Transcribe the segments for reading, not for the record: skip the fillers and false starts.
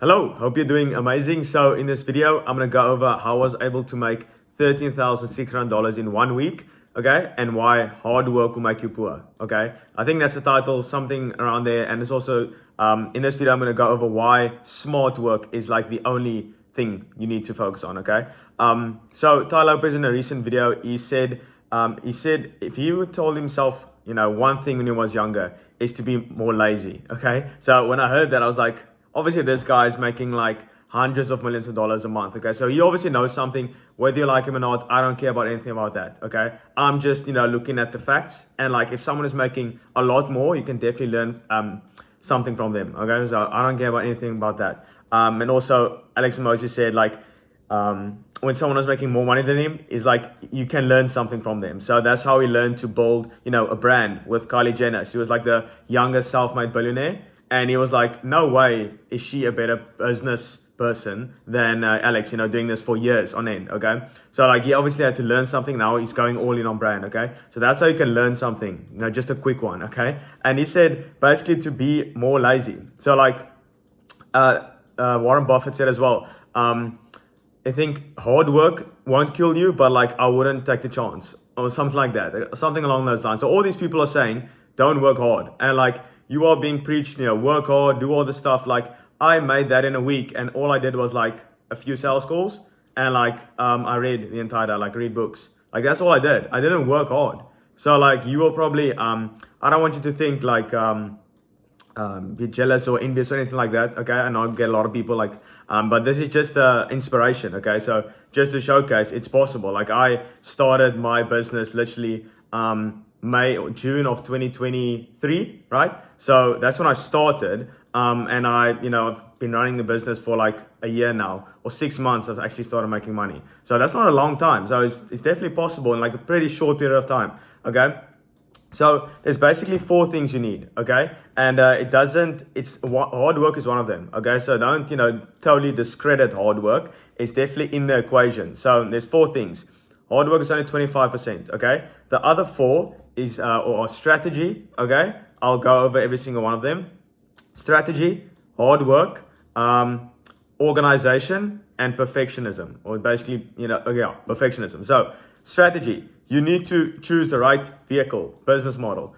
Hello, hope you're doing amazing. So in this video, I'm gonna go over how I was able to make $13,600 in 1 week, okay? And why hard work will make you poor, okay? I think that's the title, something around there. And it's also, in this video, I'm gonna go over why smart work is like the only thing you need to focus on, okay? So Ty Lopez in a recent video, he said if he told himself, one thing when he was younger is to be more lazy, okay? So when I heard that, I was like, obviously this guy is making like hundreds of millions of dollars a month, okay? So he obviously knows something, whether you like him or not. I don't care about anything about that, okay? I'm just, looking at the facts, and like if someone is making a lot more, you can definitely learn something from them, okay? So I don't care about anything about that. And also Alex Moses said like, when someone was making more money than him, is like you can learn something from them. So that's how he learned to build, a brand with Kylie Jenner. She was like the youngest self-made billionaire, and he was like, no way is she a better business person than Alex, doing this for years on end, okay? So like he obviously had to learn something. Now he's going all in on brand, okay? So that's how you can learn something, just a quick one, okay? And he said basically to be more lazy. So like Warren Buffett said as well, I think hard work won't kill you, but like I wouldn't take the chance or something like that, something along those lines. So all these people are saying, don't work hard. And like you are being preached, work hard, do all the stuff. Like I made that in a week, and all I did was like a few sales calls, and like I read the entire day, like read books. Like that's all I did. I didn't work hard. So like you will probably, I don't want you to think like, be jealous or envious or anything like that, okay? I know I get a lot of people like, but this is just inspiration, okay? So just to showcase it's possible. Like I started my business literally May or June of 2023, right? So that's when I started, and I've been running the business for like a year now, or 6 months. I've actually started making money. So that's not a long time. So it's definitely possible in like a pretty short period of time, okay? So there's basically 4 things you need, okay? And hard work is one of them, okay? So don't, totally discredit hard work. It's definitely in the equation. So there's 4 things. Hard work is only 25%, okay? The other 4 is or strategy, okay? I'll go over every single one of them. Strategy, hard work, organization, and perfectionism, or basically, perfectionism. So strategy, you need to choose the right vehicle, business model.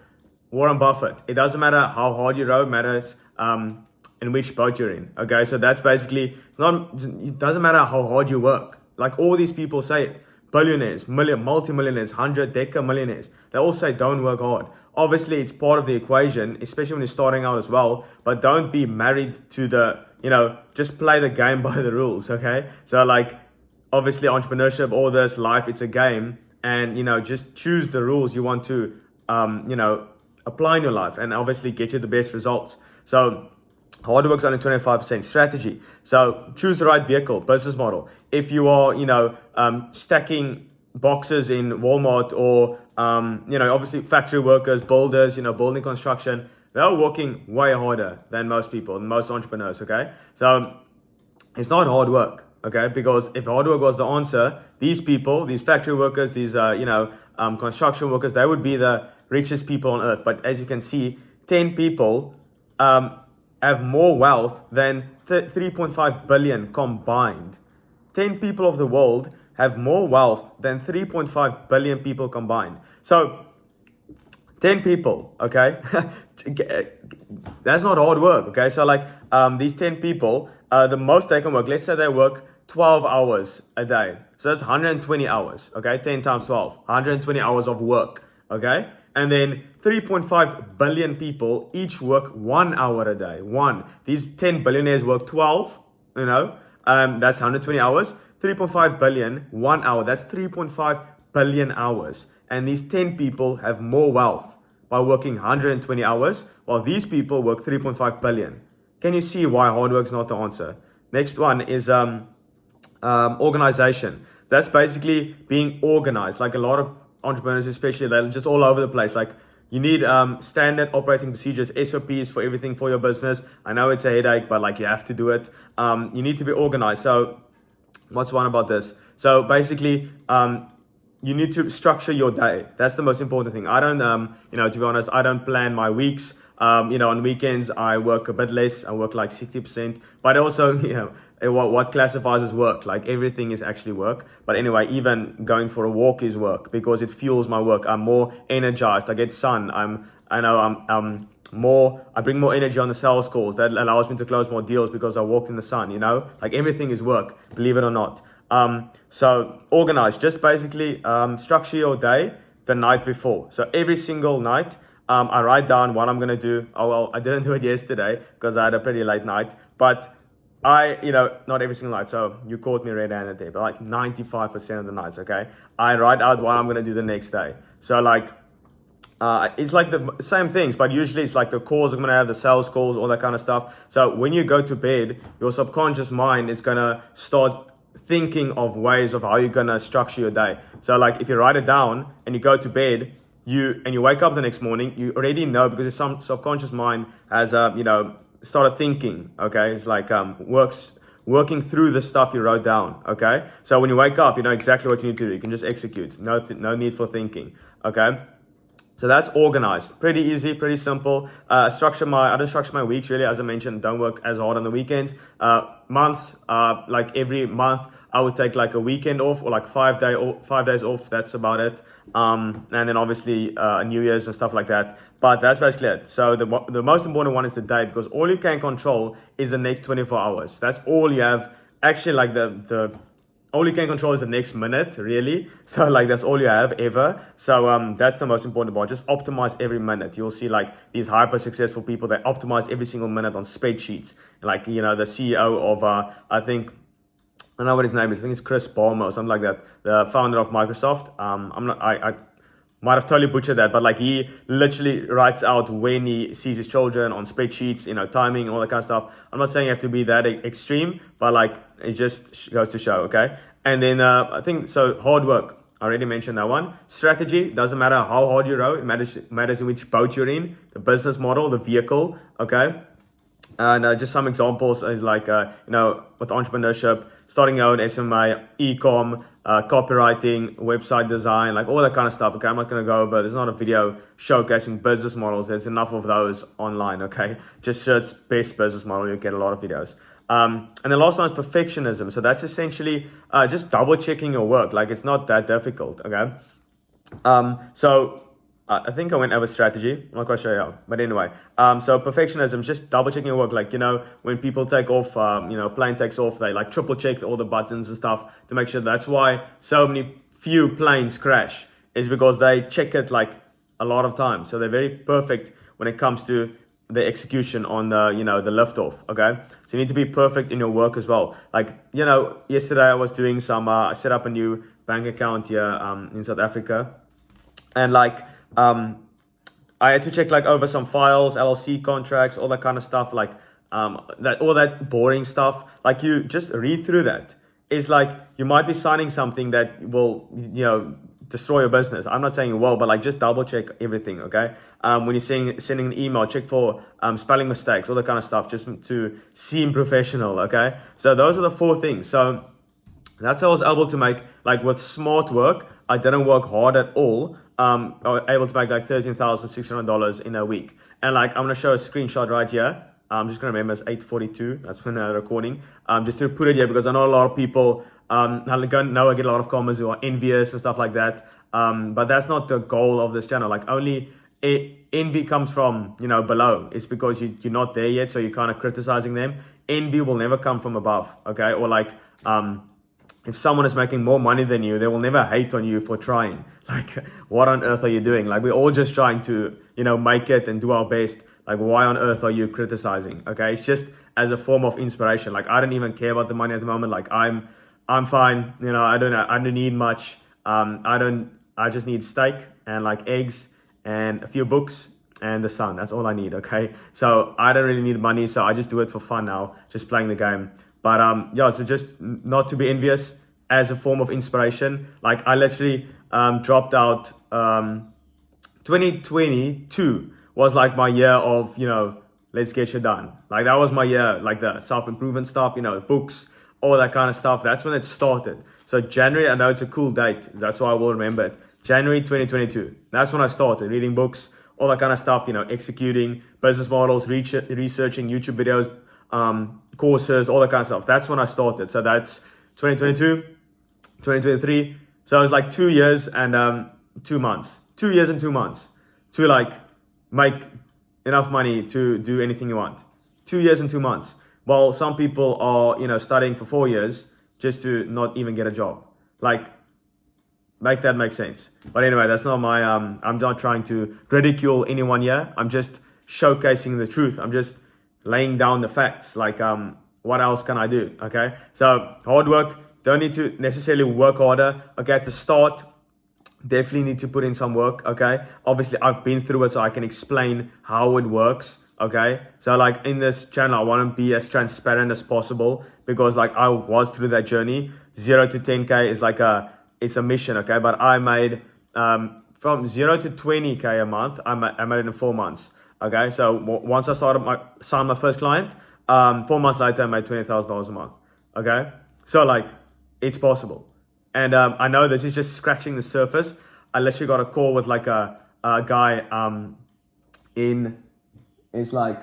Warren Buffett, it doesn't matter how hard you row, it matters in which boat you're in, okay? So that's basically, it doesn't matter how hard you work. Like all these people say, billionaires, multi-millionaires, 100 deca millionaires, they all say don't work hard. Obviously, it's part of the equation, especially when you're starting out as well, but don't be married to the, just play the game by the rules, okay? So like, obviously entrepreneurship, all this, life, it's a game, and, just choose the rules you want to, apply in your life, and obviously get you the best results. So hard work's only 25%. Strategy. So choose the right vehicle, business model. If you are, stacking boxes in Walmart, or, obviously factory workers, builders, building construction, they're working way harder than most people, most entrepreneurs, okay? So it's not hard work, okay? Because if hard work was the answer, these people, these factory workers, these, construction workers, they would be the richest people on earth. But as you can see, 10 people, have more wealth than 3.5 billion combined. 10 people of the world have more wealth than 3.5 billion people combined. So 10 people, okay? That's not hard work, okay? So like these 10 people, the most they can work, let's say they work 12 hours a day. So that's 120 hours, okay? 10 times 12, 120 hours of work, okay? And then 3.5 billion people each work 1 hour a day. These 10 billionaires work 12, that's 120 hours. 3.5 billion, 1 hour, that's 3.5 billion hours. And these 10 people have more wealth by working 120 hours, while these people work 3.5 billion. Can you see why hard work is not the answer? Next one is organization. That's basically being organized. Like a lot of entrepreneurs, especially, they're just all over the place. Like you need standard operating procedures, SOPs for everything for your business. I know it's a headache, but like you have to do it. You need to be organized. So what's one about this? So basically, you need to structure your day. That's the most important thing. I don't, to be honest, I don't plan my weeks. On weekends, I work a bit less. I work like 60%, but also, what classifies as work? Like everything is actually work. But anyway, even going for a walk is work because it fuels my work. I'm more energized. I get sun. I bring more energy on the sales calls. That allows me to close more deals because I walked in the sun, like everything is work, believe it or not. So organize, just basically structure your day the night before. So every single night, I write down what I'm going to do. Oh, well, I didn't do it yesterday because I had a pretty late night, but not every single night. So you caught me red-handed there, but like 95% of the nights, okay? I write out what I'm going to do the next day. So like, it's like the same things, but usually it's like the calls I'm going to have, the sales calls, all that kind of stuff. So when you go to bed, your subconscious mind is going to start thinking of ways of how you're going to structure your day. So like if you write it down and you go to bed, you wake up the next morning, you already know because some subconscious mind has, started thinking, okay? It's like working through the stuff you wrote down, okay? So when you wake up, you know exactly what you need to do. You can just execute. No need for thinking, okay? So that's organized. Pretty easy, pretty simple. I don't structure my weeks really. As I mentioned, don't work as hard on the weekends. Months, like every month, I would take like a weekend off or like 5 days off. That's about it. And then obviously New Year's and stuff like that. But that's basically it. So the most important one is the day because all you can control is the next 24 hours. That's all you have. Actually, like all you can control is the next minute, really. So like that's all you have ever. So that's the most important part. Just optimize every minute. You'll see like these hyper successful people, they optimize every single minute on spreadsheets. Like the CEO of I don't know what his name is. I think it's Chris Ballmer or something like that. The founder of Microsoft. I might have totally butchered that, but like he literally writes out when he sees his children on spreadsheets, timing, all that kind of stuff. I'm not saying you have to be that extreme, but like it just goes to show, okay? And then I think, so hard work. I already mentioned that one. Strategy, doesn't matter how hard you row, it matters in which boat you're in, the business model, the vehicle, okay? And just some examples is like, with entrepreneurship, starting out SMA, e-com, copywriting, website design, like all that kind of stuff. Okay, I'm not going to go over. There's not a video showcasing business models. There's enough of those online. Okay, just search best business model. You'll get a lot of videos. And the last one is perfectionism. So that's essentially just double checking your work. Like it's not that difficult. Okay. So I think I went over strategy. I'm not quite sure how, but anyway. So perfectionism, just double checking your work. Like, when people take off, plane takes off, they like triple check all the buttons and stuff to make sure. That's why so few planes crash, is because they check it like a lot of times. So they're very perfect when it comes to the execution on the, the liftoff. Okay. So you need to be perfect in your work as well. Like, yesterday I was doing I set up a new bank account here, in South Africa. And like, I had to check like over some files, LLC contracts, all that kind of stuff, like all that boring stuff. Like you just read through that. It's like you might be signing something that will, destroy your business. I'm not saying it will, but like just double check everything, okay? When you're sending an email, check for spelling mistakes, all that kind of stuff, just to seem professional, okay? So those are the 4 things. So that's how I was able to make, like with smart work, I didn't work hard at all. I was able to make like $13,600 in a week. And like, I'm going to show a screenshot right here. I'm just going to remember it's 8:42. That's when I'm recording. Just to put it here, because I know a lot of people, I get a lot of comments who are envious and stuff like that. But that's not the goal of this channel. Like only envy comes from, below. It's because you're not there yet. So you're kind of criticizing them. Envy will never come from above. Okay. Or like, if someone is making more money than you, they will never hate on you for trying. Like, what on earth are you doing? Like, we're all just trying to, make it and do our best. Like, why on earth are you criticizing? Okay, it's just as a form of inspiration. Like, I don't even care about the money at the moment. Like, I'm fine. I don't need much. I just need steak and like eggs and a few books and the sun. That's all I need. Okay, so I don't really need money. So I just do it for fun now, just playing the game. But so just not to be envious, as a form of inspiration. Like I literally dropped out. 2022 was like my year of, let's get shit done. Like that was my year, like the self-improvement stuff, books, all that kind of stuff. That's when it started. So January, I know it's a cool date. That's why I will remember it. January 2022. That's when I started reading books, all that kind of stuff, executing business models, researching YouTube videos, courses, all that kind of stuff. That's when I started. So that's 2022, 2023. So it was like 2 years and 2 months. 2 years and 2 months to like make enough money to do anything you want. 2 years and 2 months. While some people are, studying for 4 years just to not even get a job. Like, make that make sense. But anyway, that's not my, I'm not trying to ridicule anyone here. I'm just showcasing the truth. I'm just laying down the facts. Like, what else can I do? Okay. So hard work, don't need to necessarily work harder. Okay. To start, definitely need to put in some work. Okay. Obviously I've been through it, so I can explain how it works. Okay. So like in this channel, I want to be as transparent as possible because like I was through that journey. 0 to 10K is like it's a mission, okay? But I made, from 0 to 20K a month, I made it in 4 months, okay? So once I signed my first client, 4 months later, I made $20,000 a month, okay? So like, it's possible. And I know this is just scratching the surface. I literally got a call with like a guy it's like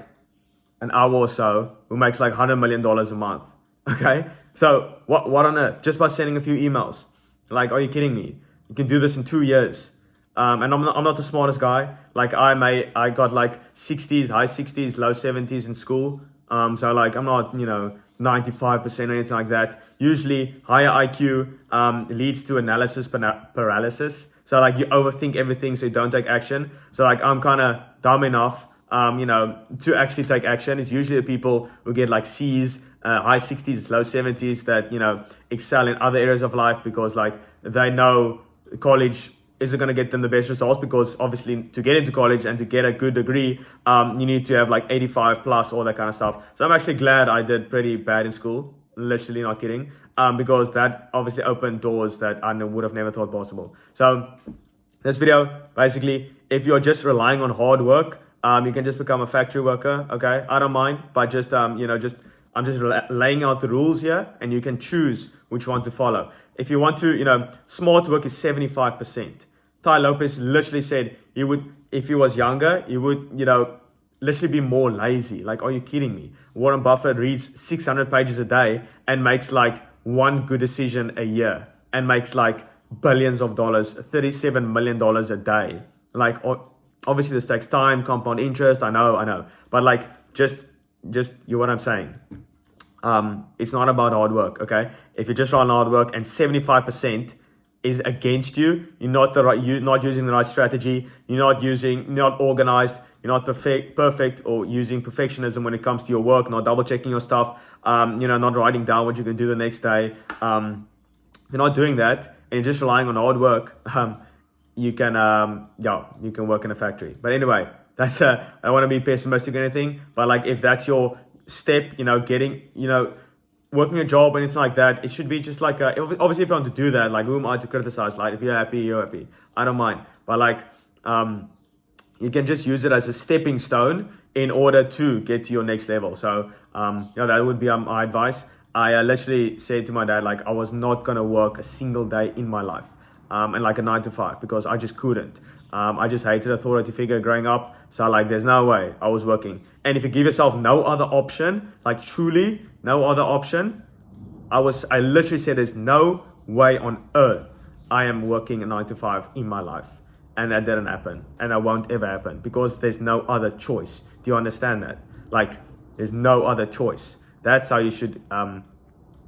an hour or so who makes like $100 million a month, okay? So what on earth? Just by sending a few emails. Like, are you kidding me? You can do this in 2 years. And I'm not the smartest guy. Like I got like 60s, high 60s, low 70s in school. So like I'm not, 95% or anything like that. Usually higher IQ leads to analysis paralysis. So like you overthink everything, so you don't take action. So like I'm kind of dumb enough, to actually take action. It's usually the people who get like C's, high 60s, low 70s that, excel in other areas of life because like they know college isn't going to get them the best results because obviously to get into college and to get a good degree, you need to have like 85 plus, all that kind of stuff. So I'm actually glad I did pretty bad in school, literally not kidding, because that obviously opened doors that I would have never thought possible. So this video, basically, if you're just relying on hard work, you can just become a factory worker, okay? I don't mind, but just, I'm just laying out the rules here and you can choose which one to follow. If you want to, smart work is 75%. Ty Lopez literally said he would, if he was younger, he would, literally be more lazy. Like, are you kidding me? Warren Buffett reads 600 pages a day and makes like one good decision a year and makes like billions of dollars, $37 million a day. Like, obviously this takes time, compound interest, I know. But like, just you what I'm saying. It's not about hard work, okay? If you just run hard work and 75% is against you, you're not using the right strategy, you're not organized, you're not perfect or using perfectionism when it comes to your work, not double checking your stuff, not writing down what you can do the next day. If you're not doing that and you're just relying on hard work, you can work in a factory. But anyway, that's I don't want to be pessimistic or anything, but like if that's your step, getting, working a job or anything like that, it should be just like obviously if you want to do that, like who am I to criticize? Like if you're happy, you're happy. I don't mind. But like you can just use it as a stepping stone in order to get to your next level. So that would be my advice. I literally said to my dad, like I was not gonna work a single day in my life. And like a 9 to 5 because I just couldn't. I just hated authority figure growing up. So like there's no way I was working. And if you give yourself no other option, like truly no other option, I literally said there's no way on earth I am working a 9 to 5 in my life. And that didn't happen. And that won't ever happen because there's no other choice. Do you understand that? Like there's no other choice. That's how you should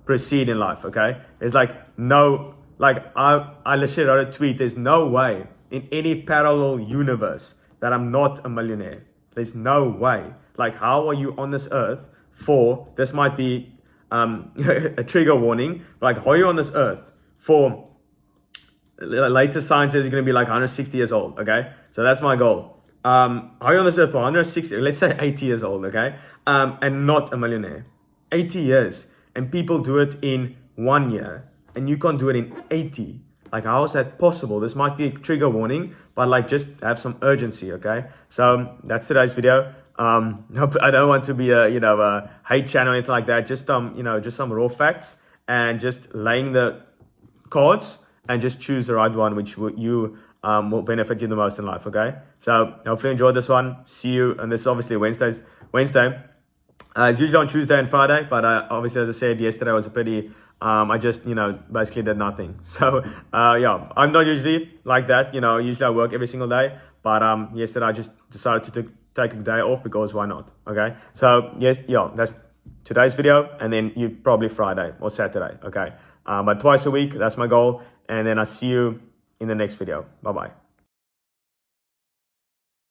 proceed in life, okay? There's like no... Like I literally wrote a tweet, there's no way in any parallel universe that I'm not a millionaire. There's no way. Like how are you on this earth for, this might be a trigger warning, but like how are you on this earth for, later science says you're going to be like 160 years old, okay? So that's my goal. How are you on this earth for 160, let's say 80 years old, okay? And not a millionaire. 80 years. And people do it in 1 year. And you can't do it in 80. Like, how is that possible? This might be a trigger warning, but like, just have some urgency, okay? So that's today's video. I don't want to be a hate channel or anything like that. Just just some raw facts and just laying the cards and just choose the right one which will benefit you the most in life. Okay, so hopefully you enjoyed this one. See you, and this is obviously Wednesday. It's usually on Tuesday and Friday, but obviously, as I said, yesterday was a pretty. I just basically did nothing. So yeah, I'm not usually like that. Usually I work every single day, but yesterday I just decided to take a day off because why not? Okay, so yes, yeah, that's today's video, and then you probably Friday or Saturday. Okay, but twice a week, that's my goal, and then I see you in the next video. Bye bye.